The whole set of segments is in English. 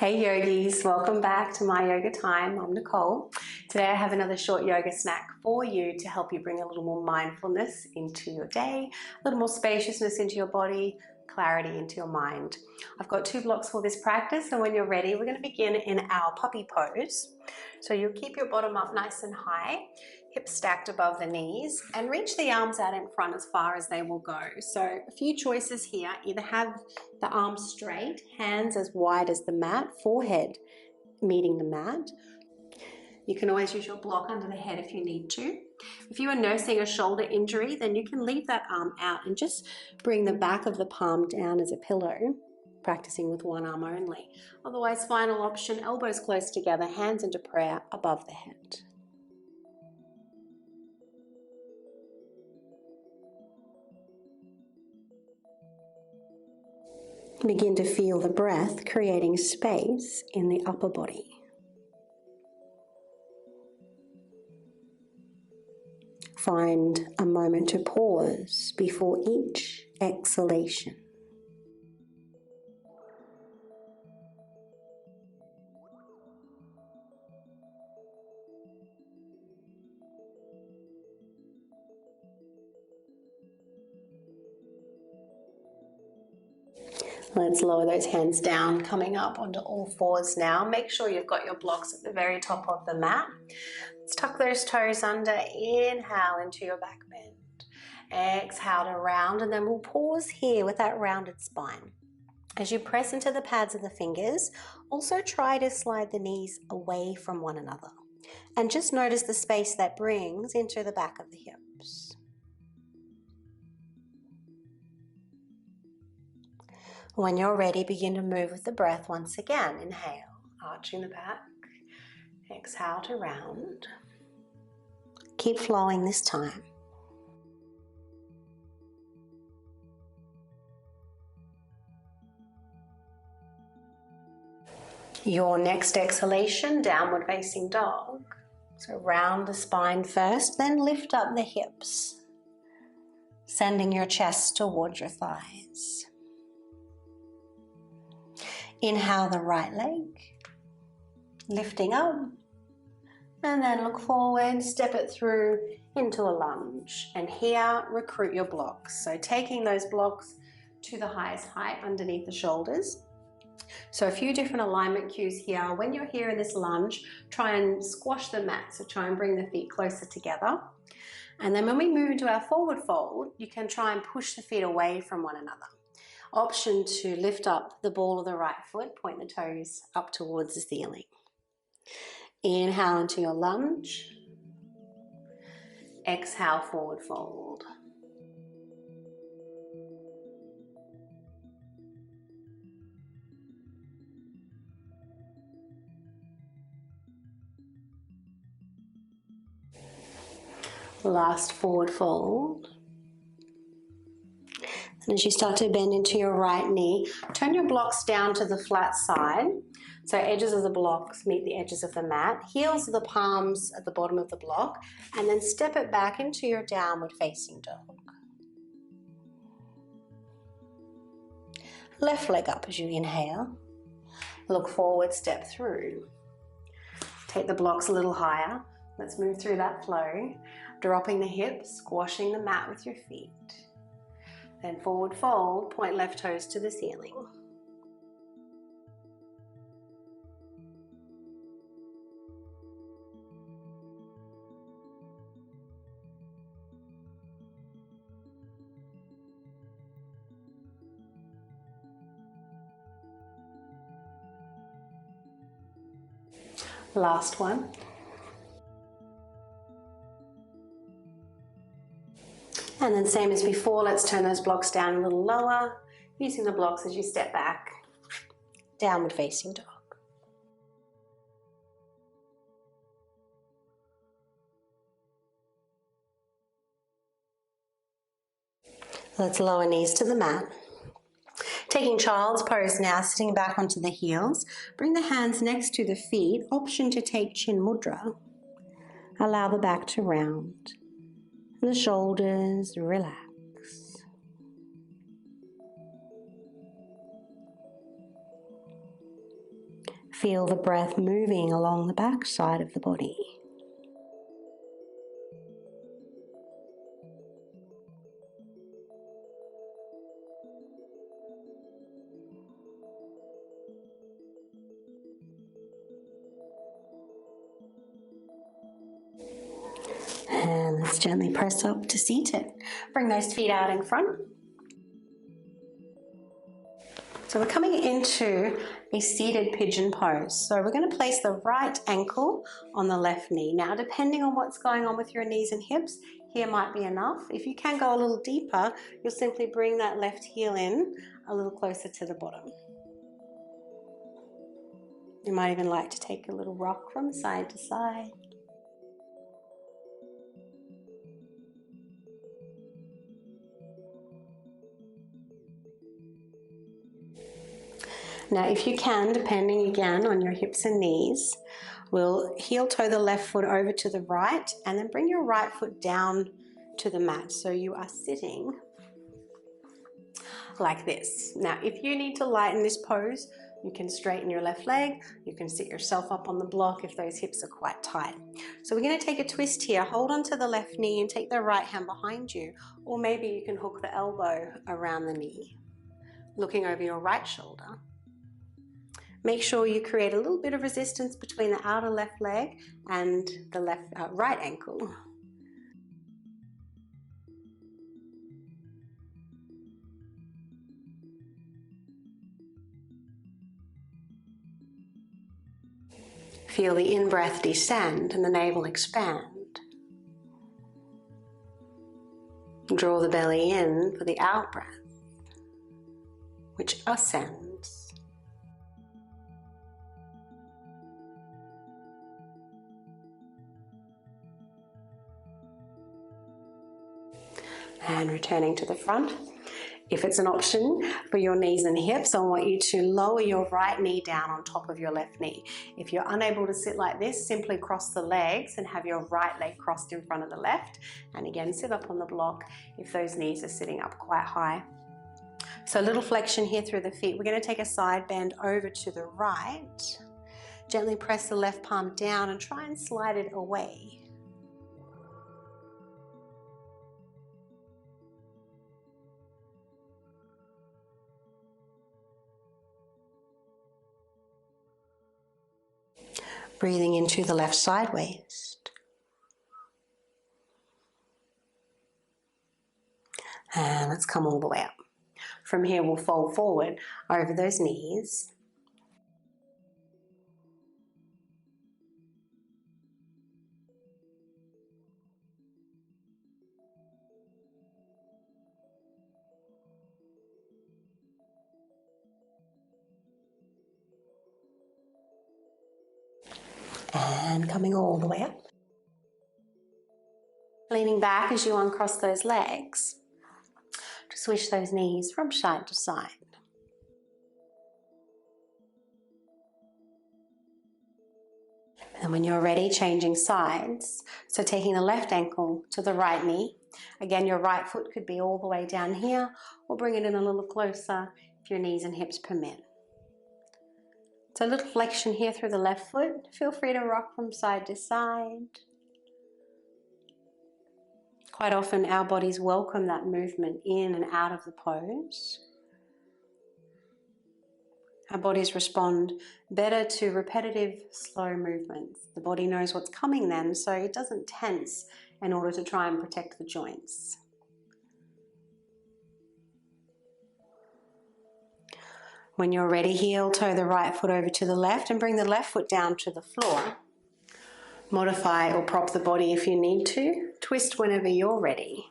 Hey yogis, welcome back to my yoga time. I'm Nicole. Today I have another short yoga snack for you to help you bring a little more mindfulness into your day, a little more spaciousness into your body, clarity into your mind. I've got 2 blocks for this practice, and when you're ready, we're going to begin in our puppy pose. So you'll keep your bottom up nice and high, hips stacked above the knees, and reach the arms out in front as far as they will go. So a few choices here: either have the arms straight, hands as wide as the mat, forehead meeting the mat. You can always use your block under the head if you need to. If you are nursing a shoulder injury, then you can leave that arm out and just bring the back of the palm down as a pillow, practicing with one arm only. Otherwise, final option, elbows close together, hands into prayer above the head. Begin to feel the breath creating space in the upper body. Find a moment to pause before each exhalation. Let's lower those hands down, coming up onto all fours now. Make sure you've got your blocks at the very top of the mat. Let's tuck those toes under. Inhale into your back bend. Exhale to round, and then we'll pause here with that rounded spine. As you press into the pads of the fingers, also try to slide the knees away from one another. And just notice the space that brings into the back of the hips. When you're ready, begin to move with the breath once again. Inhale, arching the back. Exhale to round. Keep flowing this time. Your next exhalation, downward facing dog. So round the spine first, then lift up the hips, sending your chest towards your thighs. Inhale the right leg, lifting up, and then look forward, step it through into a lunge. And here, recruit your blocks. So taking those blocks to the highest height underneath the shoulders. So a few different alignment cues here. When you're here in this lunge, try and squash the mat. So try and bring the feet closer together. And then when we move into our forward fold, you can try and push the feet away from one another. Option to lift up the ball of the right foot, point the toes up towards the ceiling. Inhale into your lunge. Exhale, forward fold. Last forward fold. And as you start to bend into your right knee, turn your blocks down to the flat side. So edges of the blocks meet the edges of the mat. Heels of the palms at the bottom of the block. And then step it back into your downward facing dog. Left leg up as you inhale. Look forward, step through. Take the blocks a little higher. Let's move through that flow. Dropping the hips, squashing the mat with your feet. Then forward fold, point left toes to the ceiling. Last one. And then same as before, let's turn those blocks down a little lower, using the blocks as you step back, downward facing dog. Let's lower knees to the mat. Taking child's pose now, sitting back onto the heels. Bring the hands next to the feet. Option to take chin mudra. Allow the back to round. And the shoulders relax. Feel the breath moving along the back side of the body. And let's gently press up to seated. Bring those feet out in front. So we're coming into a seated pigeon pose. So we're going to place the right ankle on the left knee. Now, depending on what's going on with your knees and hips, here might be enough. If you can go a little deeper, you'll simply bring that left heel in a little closer to the bottom. You might even like to take a little rock from side to side. Now, if you can, depending again on your hips and knees, we'll heel toe the left foot over to the right and then bring your right foot down to the mat. So you are sitting like this. Now, if you need to lighten this pose, you can straighten your left leg. You can sit yourself up on the block if those hips are quite tight. So we're going to take a twist here. Hold onto the left knee and take the right hand behind you. Or maybe you can hook the elbow around the knee, looking over your right shoulder. Make sure you create a little bit of resistance between the outer left leg and the right ankle. Feel the in-breath descend and the navel expand. Draw the belly in for the out-breath, which ascends. And returning to the front. If it's an option for your knees and hips, I want you to lower your right knee down on top of your left knee. If you're unable to sit like this, simply cross the legs and have your right leg crossed in front of the left. And again, sit up on the block if those knees are sitting up quite high. So a little flexion here through the feet. We're going to take a side bend over to the right. Gently press the left palm down and try and slide it away. Breathing into the left side waist. And let's come all the way up. From here, we'll fold forward over those knees. And coming all the way up. Leaning back as you uncross those legs. To switch those knees from side to side. And when you're ready, changing sides. So taking the left ankle to the right knee. Again, your right foot could be all the way down here, or bring it in a little closer if your knees and hips permit. So a little flexion here through the left foot. Feel free to rock from side to side. Quite often our bodies welcome that movement in and out of the pose. Our bodies respond better to repetitive, slow movements. The body knows what's coming then, so it doesn't tense in order to try and protect the joints. When you're ready, heel toe the right foot over to the left and bring the left foot down to the floor. Modify or prop the body if you need to. Twist whenever you're ready.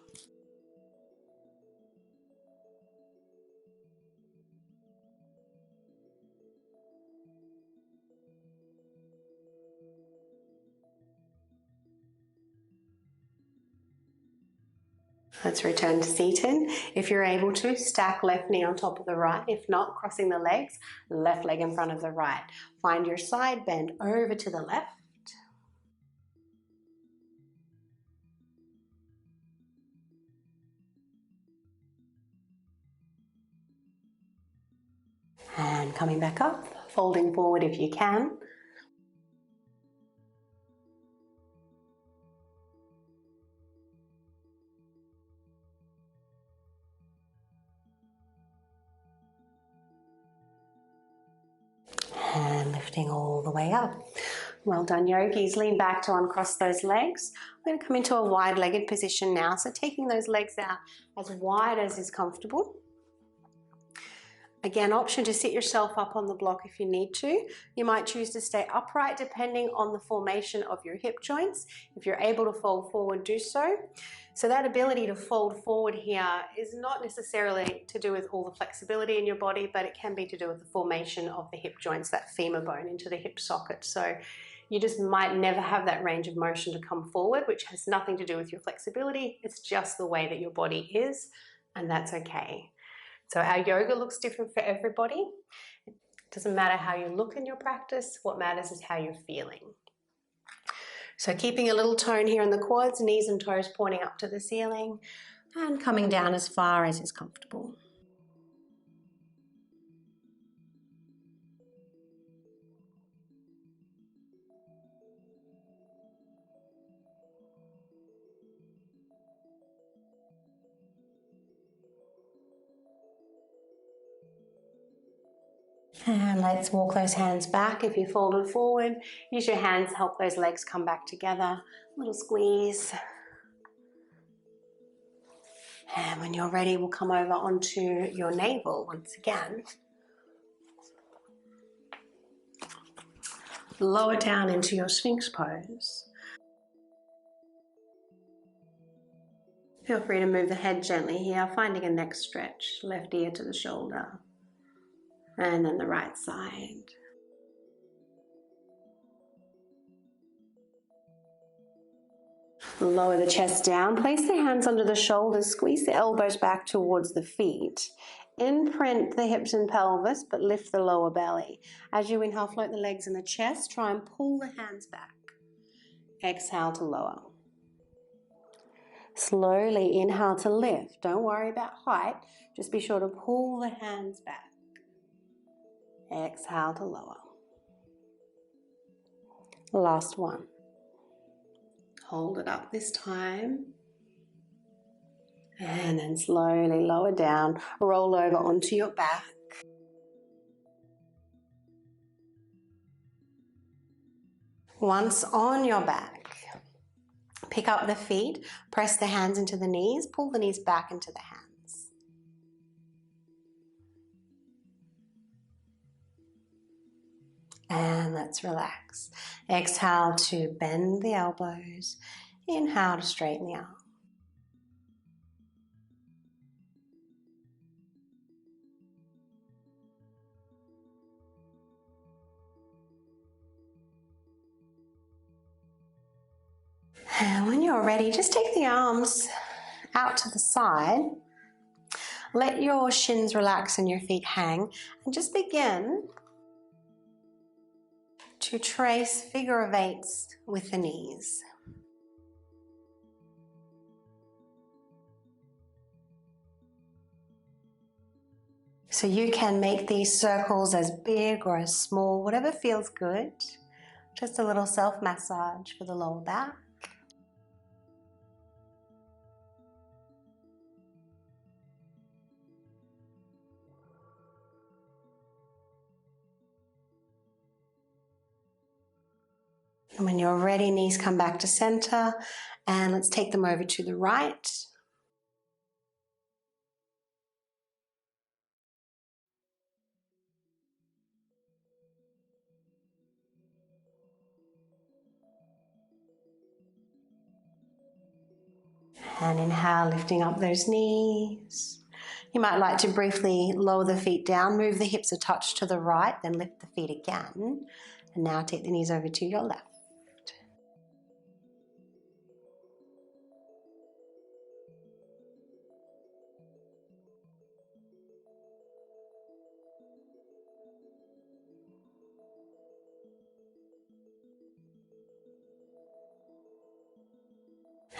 Let's return to seated. If you're able to, stack left knee on top of the right. If not, crossing the legs, left leg in front of the right. Find your side bend over to the left. And coming back up, folding forward if you can. And lifting all the way up. Well done, yogis. Lean back to uncross those legs. I'm going to come into a wide-legged position now. So taking those legs out as wide as is comfortable. Again, option to sit yourself up on the block if you need to. You might choose to stay upright depending on the formation of your hip joints. If you're able to fold forward, do so. So that ability to fold forward here is not necessarily to do with all the flexibility in your body, but it can be to do with the formation of the hip joints, that femur bone into the hip socket. So you just might never have that range of motion to come forward, which has nothing to do with your flexibility. It's just the way that your body is, and that's okay. So our yoga looks different for everybody. It doesn't matter how you look in your practice. What matters is how you're feeling. So keeping a little tone here in the quads, knees and toes pointing up to the ceiling and coming down as far as is comfortable. And let's walk those hands back. If you folded forward, use your hands to help those legs come back together. Little squeeze. And when you're ready, we'll come over onto your navel once again. Lower down into your Sphinx pose. Feel free to move the head gently here, finding a neck stretch. Left ear to the shoulder. And then the right side. Lower the chest down, place the hands under the shoulders, squeeze the elbows back towards the feet. Imprint the hips and pelvis, but lift the lower belly. As you inhale, float the legs in the chest, try and pull the hands back. Exhale to lower. Slowly inhale to lift. Don't worry about height, just be sure to pull the hands back. Exhale to lower. Last one. Hold it up this time. And then slowly lower down, roll over onto your back. Once on your back, pick up the feet, press the hands into the knees, pull the knees back into the hands. And let's relax. Exhale to bend the elbows. Inhale to straighten the arms. And when you're ready, just take the arms out to the side. Let your shins relax and your feet hang, and just begin to trace figure of eights with the knees. So you can make these circles as big or as small, whatever feels good. Just a little self-massage for the lower back. And when you're ready, knees come back to center, and let's take them over to the right. And inhale, lifting up those knees. You might like to briefly lower the feet down, move the hips a touch to the right, then lift the feet again. And now take the knees over to your left.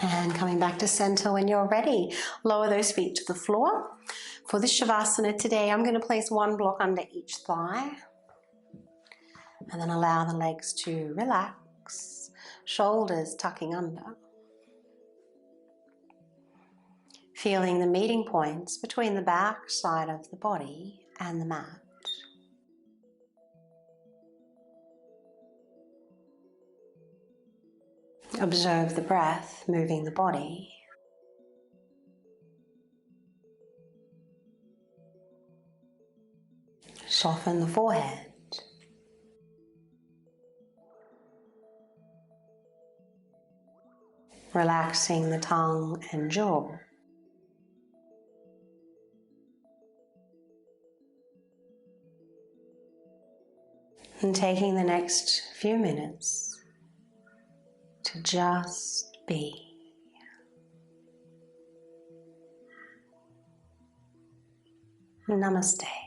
And coming back to center when you're ready. Lower those feet to the floor. For this shavasana today, I'm going to place one block under each thigh. And then allow the legs to relax, shoulders tucking under. Feeling the meeting points between the back side of the body and the mat. Observe the breath moving the body. Soften the forehead. Relaxing the tongue and jaw. And taking the next few minutes to just be. Namaste.